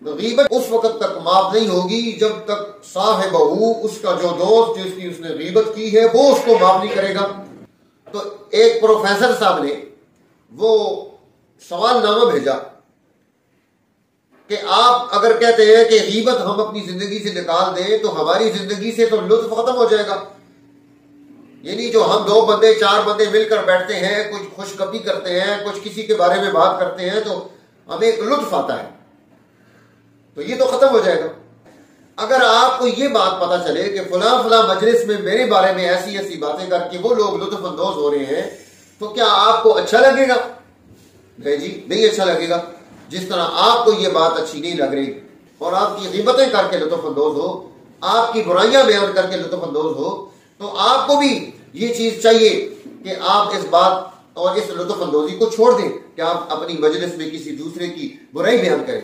गीबत उस वक्त तक माफ नहीं होगी जब तक साहिबहू, उसका जो दोस्त जिसकी उसने गीबत की है, वो उसको माफ नहीं करेगा। तो एक प्रोफेसर साहब ने वो सवालनामा भेजा कि आप अगर कहते हैं कि गीबत हम अपनी जिंदगी से निकाल दें तो हमारी जिंदगी से तो लुत्फ खत्म हो जाएगा। यानी जो हम 2 बंदे 4 बंदे मिलकर बैठते हैं, कुछ खुशखबरी करते हैं, कुछ किसी के बारे में बात करते हैं, तो हमें एक लुत्फ आता है, तो ये तो खत्म हो जाएगा। अगर आपको ये बात पता चले कि फला फला मजलिस में मेरे बारे में ऐसी ऐसी बातें करके वो लोग लुत्फ अंदोज हो रहे हैं, तो क्या आपको अच्छा लगेगा? नहीं जी, नहीं अच्छा लगेगा। जिस तरह आपको ये बात अच्छी नहीं लग रही और आपकी गीबतें करके लुत्फ अंदोज हो, आपकी बुराइयां बयान करके लुत्फ अंदोज हो, तो आपको भी ये चीज चाहिए कि आप इस बात और इस लुत्फ अंदोजी को छोड़ दें कि आप अपनी मजलिस में किसी दूसरे की बुराई बयान करें।